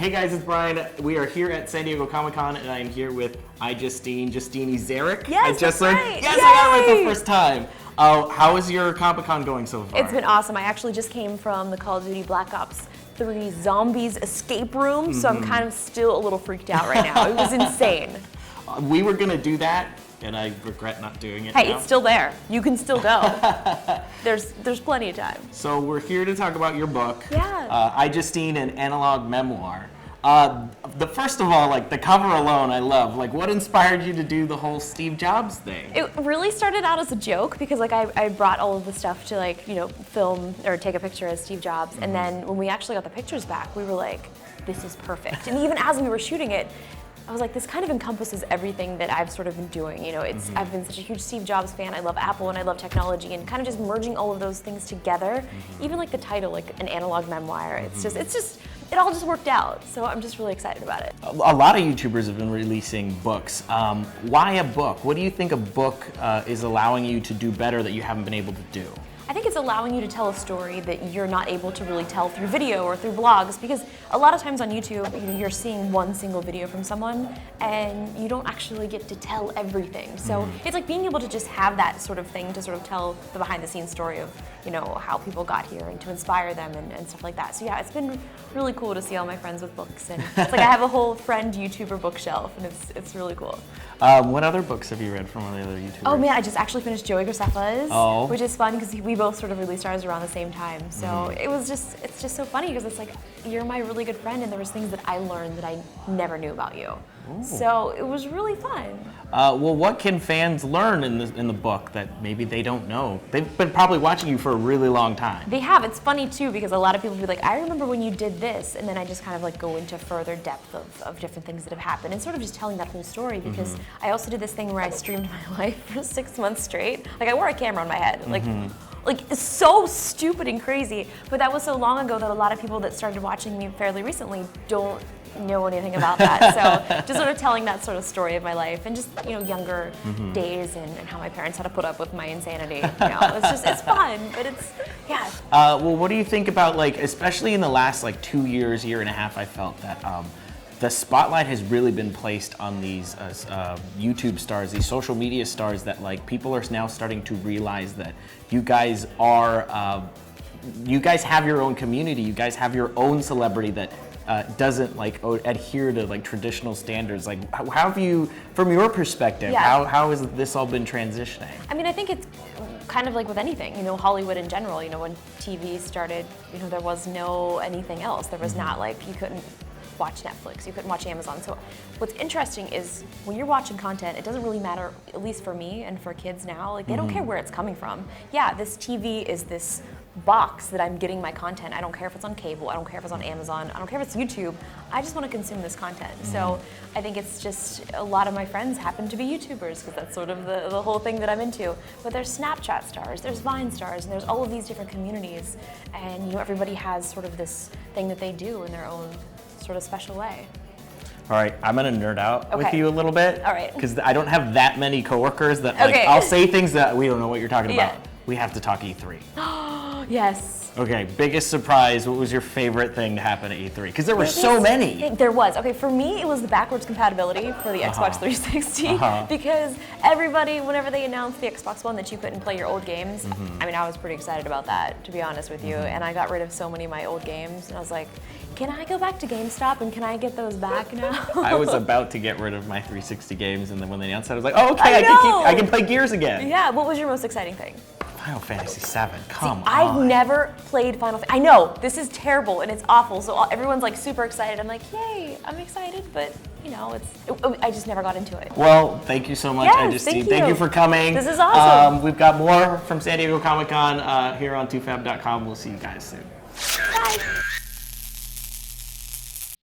Hey guys, it's Brian. We are here at San Diego Comic-Con, and I'm here with Justine Ezarik. Yes, that's right. Yes, Yay! I got it the first time. How is your Comic-Con going so far? It's been awesome. I actually just came from the Call of Duty Black Ops 3 Zombies escape room, so I'm kind of still a little freaked out right now. It was insane. We were gonna do that, and I regret not doing it. Hey, now. it's still there. You can still go. There's plenty of time. So we're here to talk about your book. Yeah. iJustine, an analog memoir. First of all, like the cover alone, I love. Like, what inspired you to do the whole Steve Jobs thing? It really started out as a joke because like I brought all of the stuff to like, you know, film or take a picture as Steve Jobs, and then when we actually got the pictures back, we were like, this is perfect. And even as we were shooting it, I was like, this kind of encompasses everything that I've sort of been doing. You know, I've been such a huge Steve Jobs fan. I love Apple and I love technology, and kind of just merging all of those things together. Even like the title, like an analog memoir. It all just worked out. So I'm just really excited about it. A lot of YouTubers have been releasing books. Why a book? What do you think a book is allowing you to do better that you haven't been able to do? I think it's allowing you to tell a story that you're not able to really tell through video or through blogs, because a lot of times on YouTube, you know, you're seeing one single video from someone and you don't actually get to tell everything. So it's like being able to just have that sort of thing to sort of tell the behind the scenes story of, you know, how people got here and to inspire them and stuff like that. So yeah, it's been really cool to see all my friends with books, and it's like I have a whole friend YouTuber bookshelf, and it's really cool. What other books have you read from one of the other YouTubers? Oh man, I just actually finished Joey Graceffa's, which is fun because we both sort of released ours around the same time. So it's just so funny because it's like, you're my really good friend, and there was things that I learned that I never knew about you. Ooh. So it was really fun. Well, what can fans learn in the book that maybe they don't know? They've been probably watching you for a really long time. They have. It's funny too because a lot of people be like, I remember when you did this, and then I just kind of like go into further depth of different things that have happened, and sort of just telling that whole story, because I also did this thing where I streamed my life for 6 months straight. Like I wore a camera on my head. Like it's so stupid and crazy, but that was so long ago that a lot of people that started watching me fairly recently don't know anything about that. So just sort of telling that sort of story of my life, and just, you know, younger days, and how my parents had to put up with my insanity. You know, it's fun, but it's, yeah. Well, what do you think about, like, especially in the last like 2 years, year and a half, I felt that the spotlight has really been placed on these YouTube stars, these social media stars, that like people are now starting to realize that you guys are, you guys have your own community, you guys have your own celebrity that doesn't like adhere to like traditional standards. Like, how have you, from your perspective, how has this all been transitioning? I mean, I think it's kind of like with anything, you know, Hollywood in general. You know, when TV started, you know, there was no anything else. There was not like, you couldn't watch Netflix, you couldn't watch Amazon. So what's interesting is when you're watching content, it doesn't really matter, at least for me and for kids now, like they don't care where it's coming from. Yeah, this TV is this box that I'm getting my content. I don't care if it's on cable, I don't care if it's on Amazon, I don't care if it's YouTube. I just want to consume this content. So I think it's just, a lot of my friends happen to be YouTubers because that's sort of the whole thing that I'm into. But there's Snapchat stars, there's Vine stars, and there's all of these different communities. And you know, everybody has sort of this thing that they do in their own sort of special way. All right, I'm gonna nerd out with you a little bit. All right. Because I don't have that many coworkers that like, I'll say things that we don't know what you're talking about. We have to talk E3. Yes. Okay, biggest surprise. What was your favorite thing to happen at E3? Because there were so many. There was. Okay, for me, it was the backwards compatibility for the Xbox 360. Because everybody, whenever they announced the Xbox One that you couldn't play your old games, I mean, I was pretty excited about that, to be honest with you. And I got rid of so many of my old games, and I was like, can I go back to GameStop and can I get those back now? I was about to get rid of my 360 games, and then when they announced that, I was like, oh, okay, I can play Gears again. Yeah, what was your most exciting thing? Final Fantasy VII, come on. I've never played Final Fantasy. I know, this is terrible and it's awful, so everyone's like super excited. I'm like, yay, I'm excited, but you know, I just never got into it. Well, thank you so much, iJustine. Thank you for coming. This is awesome. We've got more from San Diego Comic-Con here on Toofab.com. We'll see you guys soon. Bye.